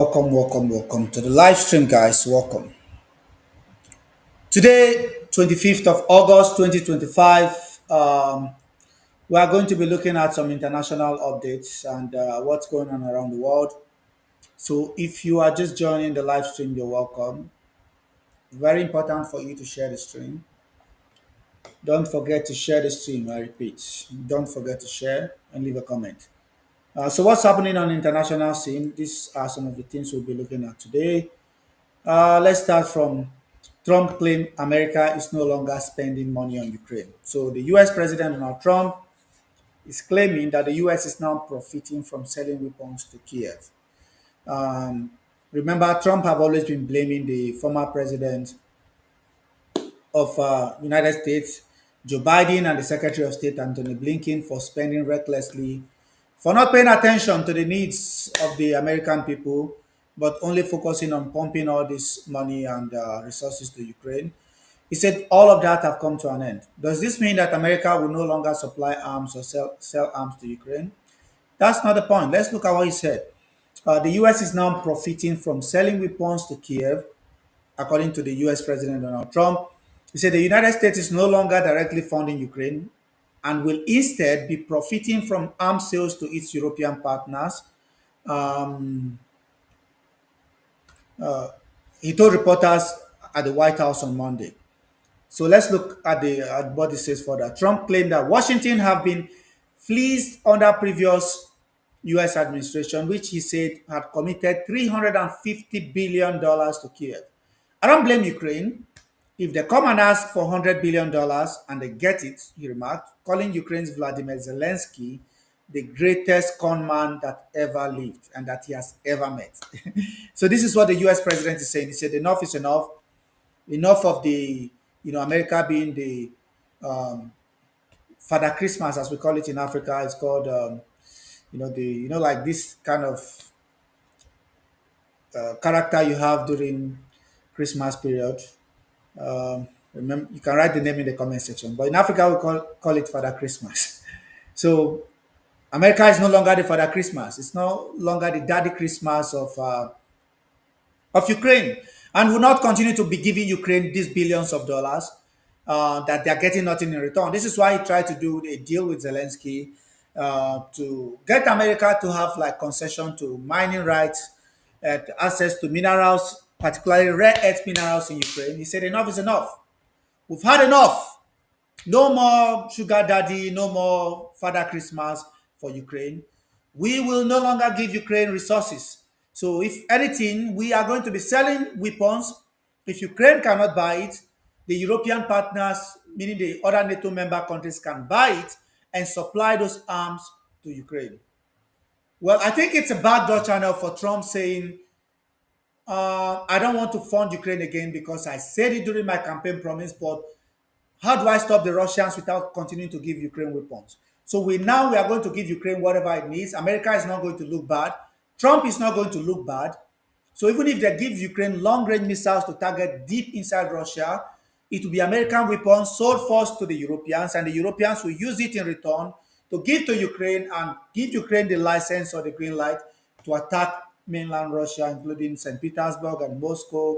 Welcome to the live stream, guys. Welcome. Today, 25th of August 2025, we are going to be looking at some international updates and what's going on around the world. So, if you are just joining the live stream, you're welcome. Very important for you to share the stream. Don't forget to share the stream. I repeat, don't forget to share and leave a comment. So, what's happening on the international scene? These are some of the things we'll be looking at today. Let's start from Trump claimed America is no longer spending money on Ukraine. So the US President Donald Trump is claiming that the US is now profiting from selling weapons to Kiev. Um, Remember, Trump have always been blaming the former president of United States, Joe Biden, and the Secretary of State Anthony Blinken for spending recklessly, for not paying attention to the needs of the American people, but only focusing on pumping all this money and resources to Ukraine. He said all of that have come to an end. Does this mean that America will no longer supply arms or sell arms to Ukraine? That's not the point. Let's look at what he said. The US is now profiting from selling weapons to Kiev, according to the US President Donald Trump. He said the United States is no longer directly funding Ukraine and will instead be profiting from arms sales to its European partners. Um, he told reporters at the White House on Monday. So let's look at at what it says further. Trump claimed that Washington have been fleeced under previous U.S. administration, which he said had committed $350 billion to Kiev. I don't blame Ukraine. If they come and ask for $100 billion and they get it, he remarked, calling Ukraine's Vladimir Zelensky the greatest con man that ever lived and that he has ever met. So this is what the US president is saying. He said enough is enough. Enough of the, America being the Father Christmas, as we call it in Africa. It's called, like this kind of character you have during Christmas period. Remember, you can write the name in the comment section. But in Africa, we call it Father Christmas. So America is no longer the Father Christmas. It's no longer the Daddy Christmas of Ukraine, and will not continue to be giving Ukraine these billions of dollars that they're getting nothing in return. This is why he tried to do a deal with Zelensky to get America to have like concession to mining rights and access to minerals, particularly rare earth minerals in Ukraine. He said enough is enough. We've had enough. No more sugar daddy, no more Father Christmas for Ukraine. We will no longer give Ukraine resources. So, if anything, we are going to be selling weapons. If Ukraine cannot buy it, the European partners, meaning the other NATO member countries, can buy it and supply those arms to Ukraine. Well, I think it's a backdoor channel for Trump saying, I don't want to fund Ukraine again because I said it during my campaign promise, but how do I stop the Russians without continuing to give Ukraine weapons? So we are going to give Ukraine whatever it needs. America is not going to look bad. Trump is not going to look bad. So even if they give Ukraine long-range missiles to target deep inside Russia, it will be American weapons sold first to the Europeans, and the Europeans will use it in return to give to Ukraine and give Ukraine the license or the green light to attack mainland Russia, including St. Petersburg and Moscow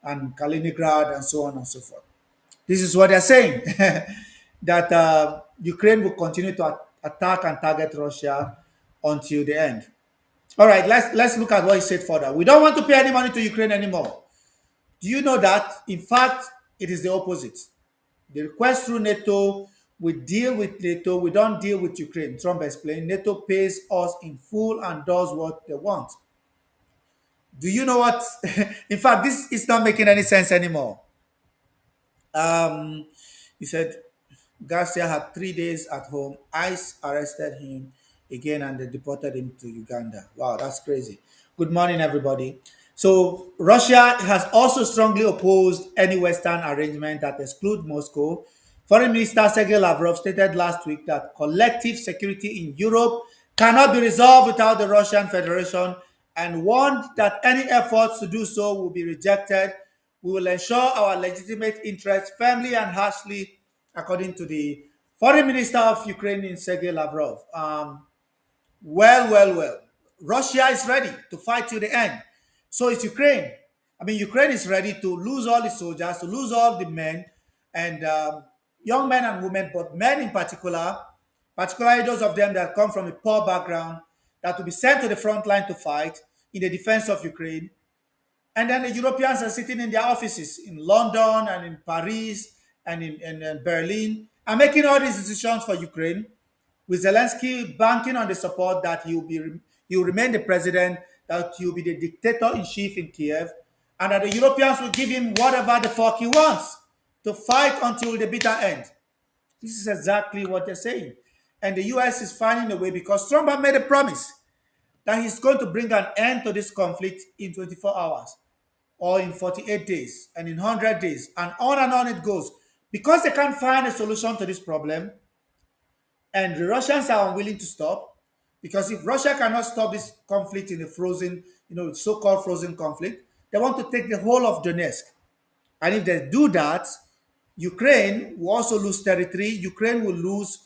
and Kaliningrad and so on and so forth. This is what they're saying that Ukraine will continue to attack and target Russia until the end. All right, let's look at what he said further. We don't want to pay any money to Ukraine anymore. Do you know that? In fact, it is the opposite. The request through NATO, we deal with NATO, we don't deal with Ukraine. Trump explained NATO pays us in full and does what they want. Do you know what? In fact, this is not making any sense anymore. Um, he said Garcia had 3 days at home. ICE arrested him again and they deported him to Uganda. Wow, that's crazy. Good morning, everybody. So, Russia has also strongly opposed any Western arrangement that exclude Moscow. Foreign Minister Sergei Lavrov stated last week that collective security in Europe cannot be resolved without the Russian Federation and warned that any efforts to do so will be rejected. We will ensure our legitimate interests firmly and harshly, according to the Foreign Minister of Ukraine, Sergei Lavrov. Well. Russia is ready to fight till the end. So it's Ukraine. I mean, Ukraine is ready to lose all the soldiers, to lose all the men, and young men and women, but men in particular, particularly those of them that come from a poor background, that will be sent to the front line to fight in the defense of Ukraine. And then the Europeans are sitting in their offices in London and in Paris and in Berlin and making all these decisions for Ukraine, with Zelensky banking on the support that he will remain the president, that he will be the dictator in chief in Kiev, and that the Europeans will give him whatever the fuck he wants to fight until the bitter end. This is exactly what they're saying. And the US is finding a way because Trump had made a promise that he's going to bring an end to this conflict in 24 hours or in 48 days and in 100 days and on it goes. Because they can't find a solution to this problem, and the Russians are unwilling to stop, because if Russia cannot stop this conflict in the frozen, so-called frozen conflict, they want to take the whole of Donetsk. And if they do that, Ukraine will also lose territory. Ukraine will lose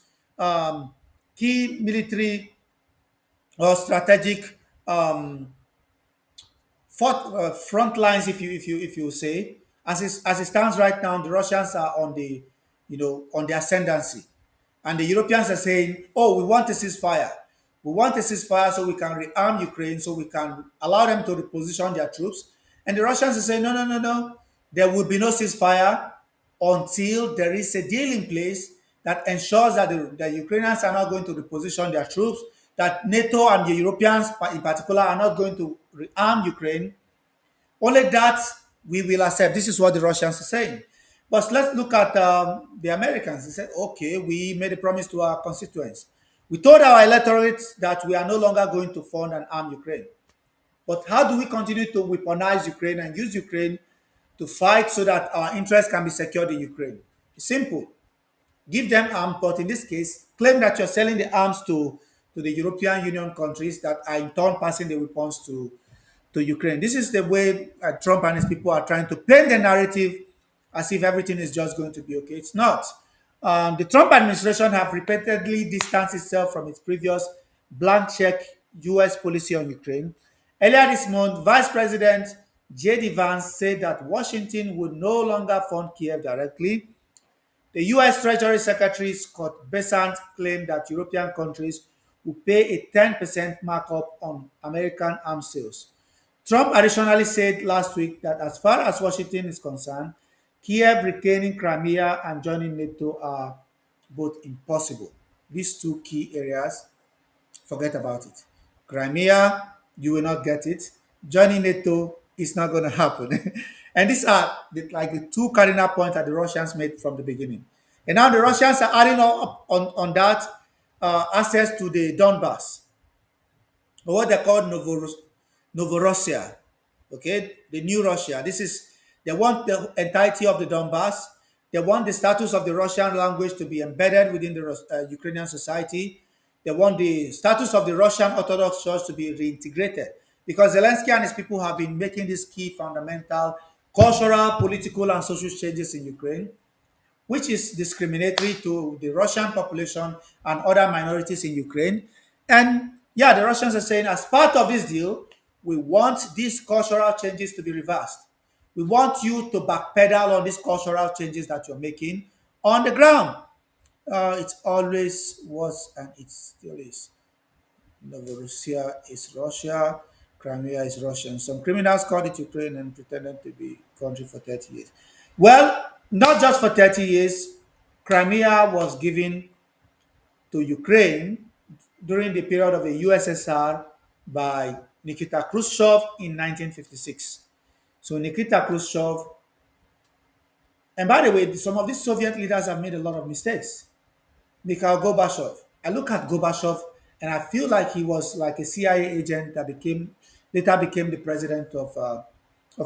key military or strategic front lines, if you say, as it stands right now, the Russians are on the ascendancy, and the Europeans are saying, "Oh, we want a ceasefire. We want a ceasefire so we can rearm Ukraine, so we can allow them to reposition their troops." And the Russians are saying, "No, no, no, no. There will be no ceasefire until there is a deal in place that ensures that the Ukrainians are not going to reposition their troops, that NATO and the Europeans in particular are not going to rearm Ukraine. Only that we will accept." This is what the Russians are saying. But let's look at the Americans. They said, okay, we made a promise to our constituents. We told our electorate that we are no longer going to fund and arm Ukraine. But how do we continue to weaponize Ukraine and use Ukraine to fight so that our interests can be secured in Ukraine? It's simple. Give them arms, but in this case, claim that you're selling the arms to the European Union countries that are in turn passing the weapons to Ukraine. This is the way Trump and his people are trying to paint the narrative as if everything is just going to be okay. It's not. The Trump administration have repeatedly distanced itself from its previous blank check U.S. policy on Ukraine. Earlier this month, Vice President J.D. Vance said that Washington would no longer fund Kiev directly. The U.S. Treasury Secretary Scott Bessent claimed that European countries will pay a 10% markup on American arms sales. Trump additionally said last week that as far as Washington is concerned, Kiev retaining Crimea and joining NATO are both impossible. These two key areas, forget about it. Crimea, you will not get it. Joining NATO is not going to happen. And these are the two cardinal points that the Russians made from the beginning. And now the Russians are adding up on that access to the Donbass, or what they call Novorossia, okay, the new Russia. This is, they want the entirety of the Donbass. They want the status of the Russian language to be embedded within the Ukrainian society. They want the status of the Russian Orthodox Church to be reintegrated, because Zelensky and his people have been making these key fundamental cultural, political, and social changes in Ukraine, which is discriminatory to the Russian population and other minorities in Ukraine. And yeah, the Russians are saying, as part of this deal, we want these cultural changes to be reversed. We want you to backpedal on these cultural changes that you're making on the ground. It always was and it still is. Novorossiya is Russia, Crimea is Russian. Some criminals called it Ukraine and pretended to be country for 30 years. Well, not just for 30 years. Crimea was given to Ukraine during the period of the USSR by Nikita Khrushchev in 1956. So Nikita Khrushchev, and by the way, some of these Soviet leaders have made a lot of mistakes. Mikhail Gorbachev. I look at Gorbachev and I feel like he was like a CIA agent that later became the president of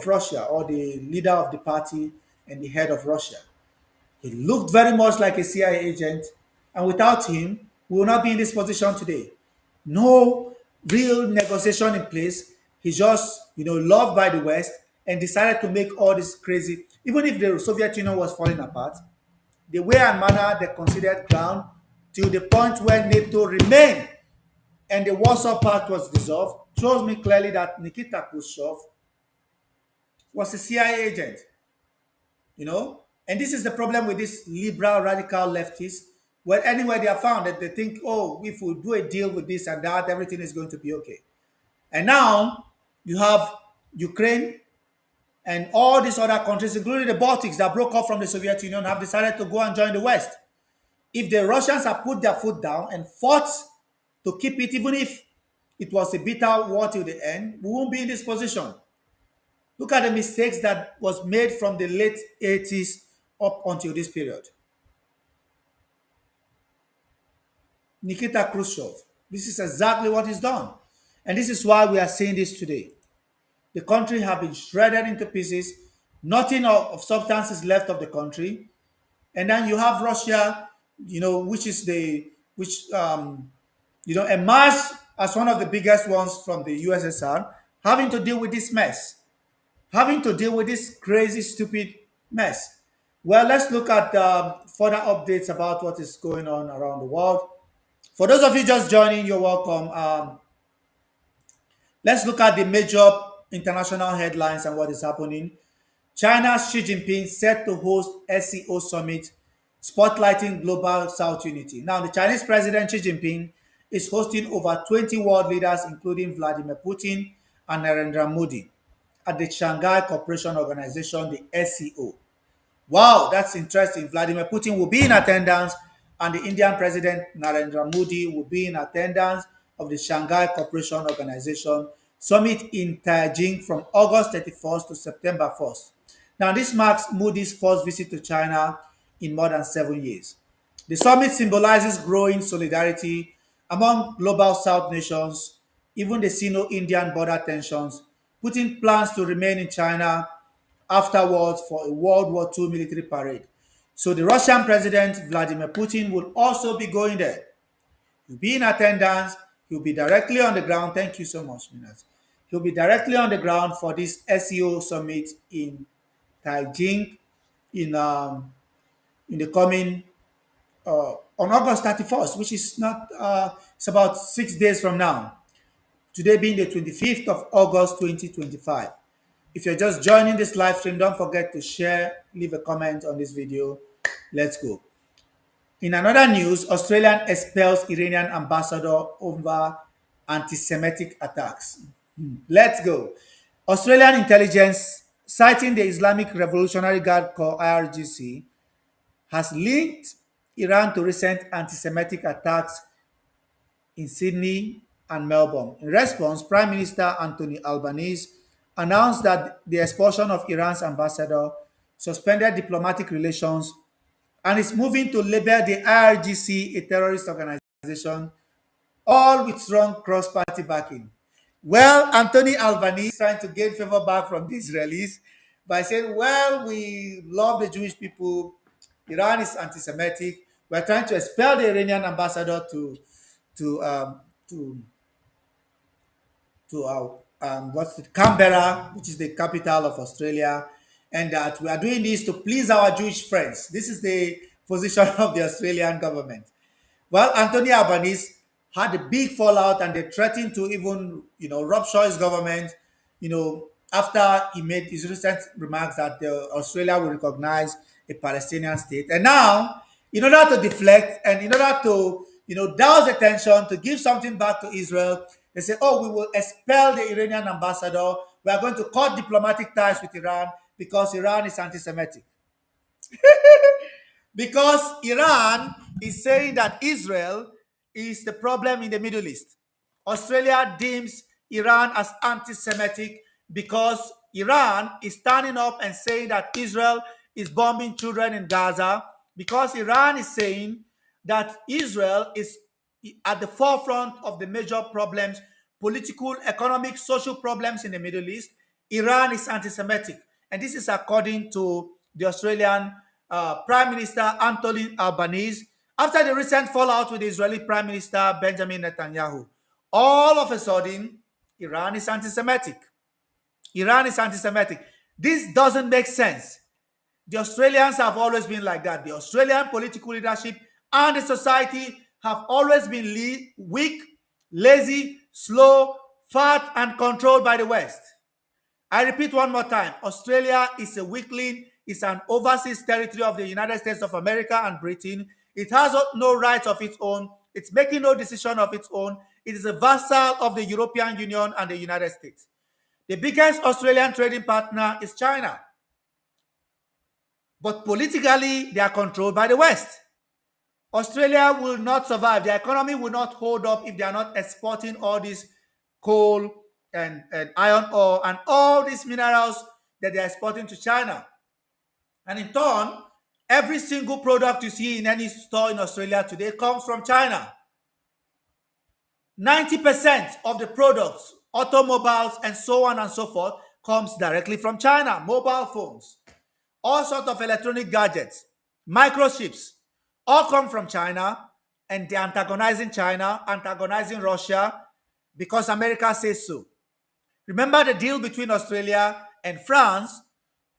Russia, or the leader of the party and the head of Russia. He looked very much like a CIA agent, and without him, we will not be in this position today. No real negotiation in place. He just, loved by the West and decided to make all this crazy. Even if the Soviet Union was falling apart, the way and manner they considered ground till the point where NATO remained and the Warsaw Pact was dissolved shows me clearly that Nikita Khrushchev was a CIA agent, you know. And this is the problem with these liberal radical leftists. Well, anywhere they are found, that they think, oh, if we do a deal with this and that, everything is going to be okay. And now you have Ukraine and all these other countries, including the Baltics that broke off from the Soviet Union, have decided to go and join the West. If the Russians have put their foot down and fought to keep it, even if it was a bitter war till the end, we won't be in this position. Look at the mistakes that was made from the late 80s up until this period. Nikita Khrushchev. This is exactly what he's done. And this is why we are seeing this today. The country have been shredded into pieces. Nothing of substance is left of the country. And then you have Russia, which is emerged as one of the biggest ones from the USSR, having to deal with this mess, having to deal with this crazy, stupid mess. Well, let's look at further updates about what is going on around the world. For those of you just joining, you're welcome. Let's look at the major international headlines and what is happening. China's Xi Jinping set to host SCO summit, spotlighting global South unity. Now, the Chinese President Xi Jinping is hosting over 20 world leaders, including Vladimir Putin and Narendra Modi, at the Shanghai Cooperation Organization, the SCO. Wow, that's interesting. Vladimir Putin will be in attendance, and the Indian President Narendra Modi will be in attendance of the Shanghai Cooperation Organization summit in Beijing from August 31st to September 1st. Now, this marks Modi's first visit to China in more than 7 years. The summit symbolizes growing solidarity among global South nations, even the Sino-Indian border tensions. Putin plans to remain in China afterwards for a World War II military parade. So the Russian President Vladimir Putin will also be going there. He'll be in attendance. He'll be directly on the ground. Thank you so much, Minas. He'll be directly on the ground for this SEO summit in Beijing in the coming on August 31st, which is not it's about 6 days from now. Today being the 25th of August 2025. If you're just joining this live stream, don't forget to share, leave a comment on this video. Let's go. In another news, Australian expels Iranian ambassador over anti-Semitic attacks. Let's go. Australian intelligence, citing the Islamic Revolutionary Guard Corps (IRGC), has linked Iran to recent anti-Semitic attacks in Sydney and Melbourne. In response, Prime Minister Anthony Albanese announced that the expulsion of Iran's ambassador suspended diplomatic relations and is moving to label the IRGC a terrorist organization, all with strong cross-party backing. Well, Anthony Albanese is trying to gain favor back from the Israelis by saying, well, we love the Jewish people. Iran is anti-Semitic. We're trying to expel the Iranian ambassador to um, to what's it, Canberra, which is the capital of Australia, and that we are doing this to please our Jewish friends. This is the position of the Australian government. Well, Anthony Albanese had a big fallout, and they threatened to even, rupture his government, after he made his recent remarks that Australia will recognize a Palestinian state. And now, in order to deflect and in order to, douse the tension, to give something back to Israel, they say, oh, we will expel the Iranian ambassador. We are going to cut diplomatic ties with Iran because Iran is anti-Semitic. Because Iran is saying that Israel is the problem in the Middle East. Australia deems Iran as anti-Semitic because Iran is standing up and saying that Israel is bombing children in Gaza, because Iran is saying that Israel is at the forefront of the major problems, political, economic, social problems in the Middle East. Iran is anti-Semitic. And this is according to the Australian Prime Minister Anthony Albanese after the recent fallout with the Israeli Prime Minister Benjamin Netanyahu. All of a sudden, Iran is anti-Semitic. Iran is anti-Semitic. This doesn't make sense. The Australians have always been like that. The Australian political leadership and the society have always been weak, lazy, slow, fat, and controlled by the West. I repeat one more time. Australia is a weakling, it's an overseas territory of the United States of America and Britain. It has no rights of its own. It's making no decision of its own. It is a vassal of the European Union and the United States. The biggest Australian trading partner is China. But politically, they are controlled by the West. Australia will not survive. Their economy will not hold up if they are not exporting all this coal and iron ore and all these minerals that they are exporting to China. And in turn, every single product you see in any store in Australia today comes from China. 90% of the products, automobiles, and so on and so forth, comes directly from China. Mobile phones, all sorts of electronic gadgets, microchips, all come from China, and they're antagonizing China, antagonizing Russia, because America says so. Remember the deal between Australia and France?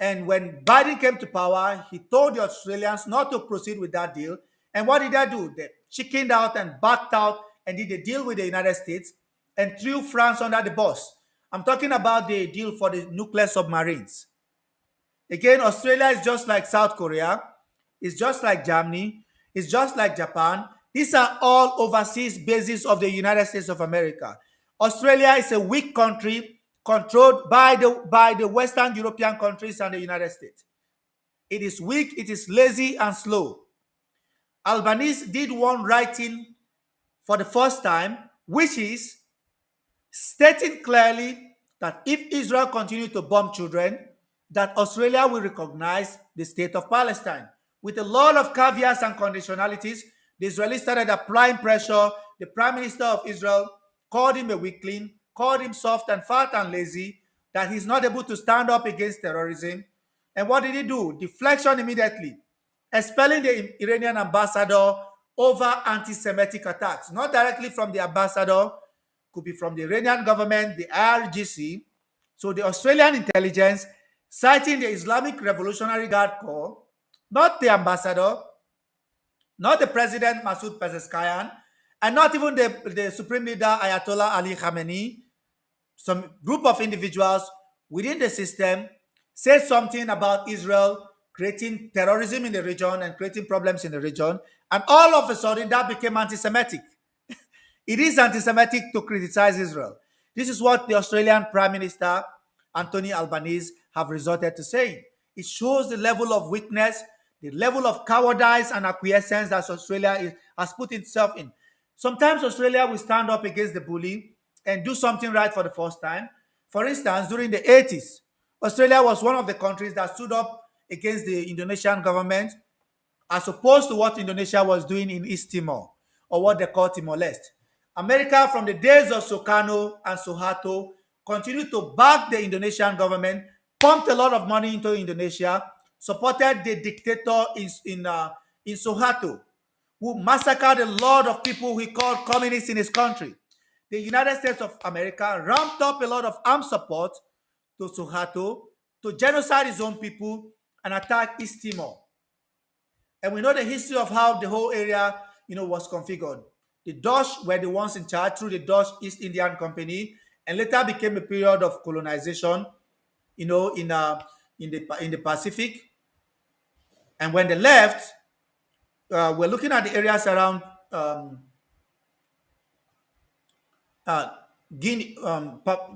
And when Biden came to power, he told the Australians not to proceed with that deal. And what did they do? They chickened out and backed out and did a deal with the United States and threw France under the bus. I'm talking about the deal for the nuclear submarines. Again, Australia is just like South Korea, it's just like Germany, it's just like Japan. These are all overseas bases of the United States of America. Australia is a weak country controlled by the Western European countries and the United States. It is weak, it is lazy and slow. Albanese did one writing for the first time, which is stating clearly that if Israel continues to bomb children, that Australia will recognize the state of Palestine. With a lot of caveats and conditionalities, the Israelis started applying pressure. The Prime Minister of Israel called him a weakling, called him soft and fat and lazy, that he's not able to stand up against terrorism. And what did he do? Deflection immediately, expelling the Iranian ambassador over anti-Semitic attacks, not directly from the ambassador, could be from the Iranian government, the IRGC. So the Australian intelligence, citing the Islamic Revolutionary Guard Corps, not the ambassador, not the president Masoud Pezeshkian, and not even the supreme leader Ayatollah Ali Khamenei, some group of individuals within the system said something about Israel creating terrorism in the region and creating problems in the region, and all of a sudden that became anti-Semitic. It is anti-Semitic to criticize Israel. This is what the Australian Prime Minister Anthony Albanese have resorted to saying. It shows the level of weakness, the level of cowardice and acquiescence that has put itself in. Sometimes Australia will stand up against the bully and do something right for the first time. For instance, during the 80s, Australia was one of the countries that stood up against the Indonesian government as opposed to what Indonesia was doing in East Timor, or what they call Timor-Leste. America, from the days of Sukarno and Suharto, continued to back the Indonesian government, pumped a lot of money into Indonesia, supported the dictator in Suharto, who massacred a lot of people he called communists in his country. The United States of America ramped up a lot of armed support to Suharto to genocide his own people and attack East Timor. And we know the history of how the whole area, was configured. The Dutch were the ones in charge through the Dutch East Indian Company, and later became a period of colonization, in the Pacific. And when they left, we're looking at the areas around uh, Guinea.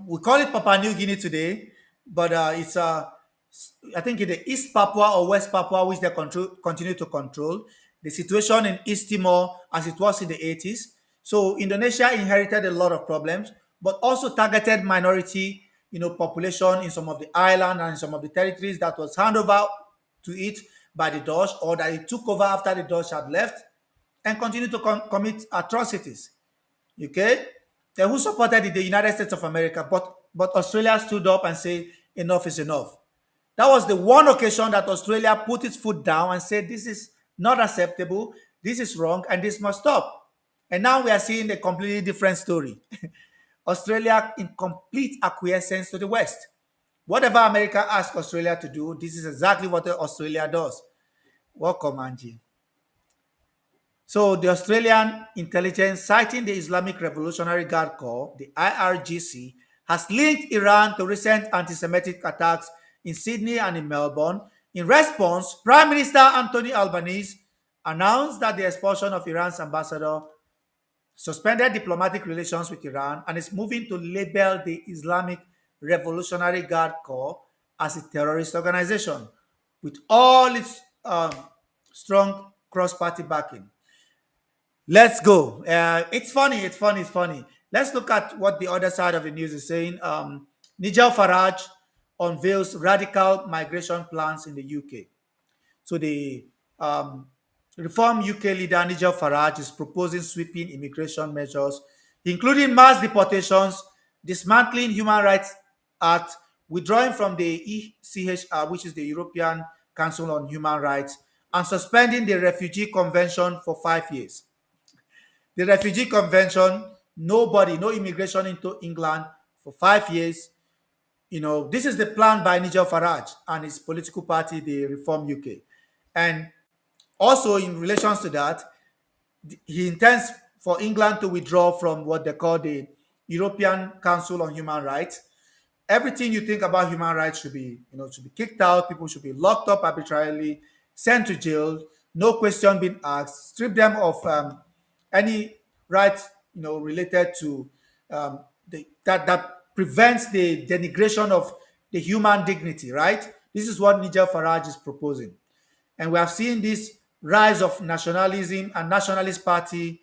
We call it Papua New Guinea today, but it's I think in the East Papua or West Papua, which they continue to control. The situation in East Timor as it was in the 80s. So Indonesia inherited a lot of problems, but also targeted minority, population in some of the island and in some of the territories that was handed over to it by the Dutch, or that it took over after the Dutch had left, and continued to commit atrocities. Okay, then who supported it? The United States of America, but Australia stood up and said enough is enough. That was the one occasion that Australia put its foot down and said, this is not acceptable, this is wrong, and this must stop. And now we are seeing a completely different story. Australia in complete acquiescence to the West. Whatever America asks Australia to do, this is exactly what Australia does. Welcome, Angie. So the Australian intelligence, citing the Islamic Revolutionary Guard Corps, the IRGC, has linked Iran to recent anti Semitic attacks in Sydney and in Melbourne. In response, Prime Minister Anthony Albanese announced that the expulsion of Iran's ambassador suspended diplomatic relations with Iran and is moving to label the Islamic Revolutionary Guard Corps as a terrorist organization with all its strong cross party backing. Let's go. It's funny. It's funny. It's funny. Let's look at what the other side of the news is saying. Nigel Farage unveils radical migration plans in the UK. So the um, Reform UK leader Nigel Farage is proposing sweeping immigration measures, including mass deportations, dismantling Human Rights Act, withdrawing from the ECHR, which is the European Council on Human Rights, and suspending the Refugee Convention for 5 years. The Refugee Convention, nobody, no immigration into England for 5 years. This is the plan by Nigel Farage and his political party, the Reform UK. And also, in relation to that, he intends for England to withdraw from what they call the European Council on Human Rights. Everything you think about human rights should be kicked out. People should be locked up arbitrarily, sent to jail, no question being asked, strip them of any rights related to that prevents the denigration of the human dignity. Right? This is what Nigel Farage is proposing. And we have seen this rise of nationalism and nationalist party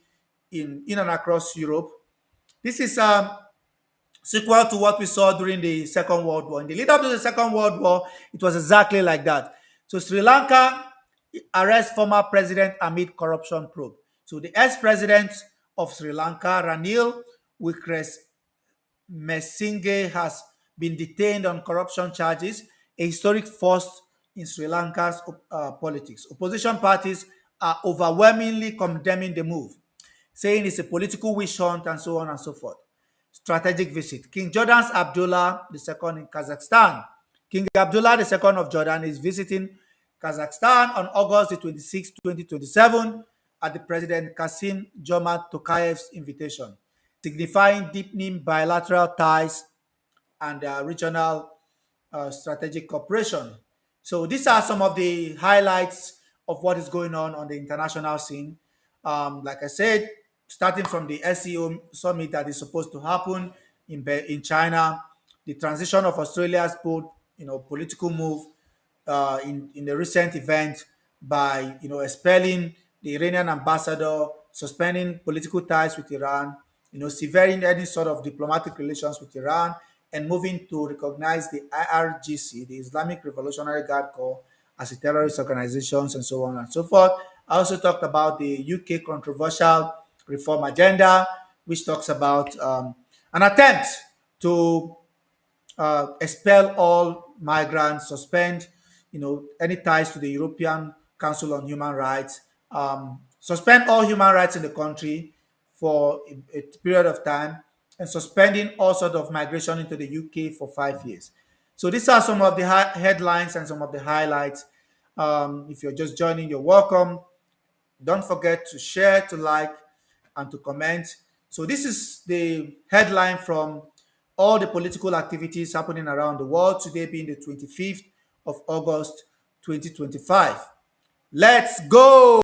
in and across Europe. This is sequel to what we saw during the Second World War. In the lead up to the Second World War, it was exactly like that. So Sri Lanka arrests former president amid corruption probe. So the ex-president of Sri Lanka, Ranil Wickremesinghe, has been detained on corruption charges, a historic first in Sri Lanka's politics. Opposition parties are overwhelmingly condemning the move, saying it's a political witch hunt and so on and so forth. Strategic visit. King Jordan's Abdullah II in Kazakhstan. King Abdullah II of Jordan is visiting Kazakhstan on August the 26th, 2027 at the President Kasim Jomart Tokayev's invitation, signifying deepening bilateral ties and regional strategic cooperation. So these are some of the highlights of what is going on the international scene. Like I said, starting from the SEO summit that is supposed to happen in China, the transition of Australia's bold, political move in the recent event by expelling the Iranian ambassador, suspending political ties with Iran, severing any sort of diplomatic relations with Iran, and moving to recognize the IRGC, the Islamic Revolutionary Guard Corps, as a terrorist organization, and so on and so forth. I also talked about the UK controversial reform agenda, which talks about an attempt to expel all migrants, suspend, any ties to the European Council on Human Rights, suspend all human rights in the country for a period of time, and suspending all sort of migration into the UK for 5 years. So these are some of the headlines and some of the highlights. If you're just joining, you're welcome. Don't forget to share, to like, and to comment. So this is the headline from all the political activities happening around the world, today being the 25th of August 2025. Let's go!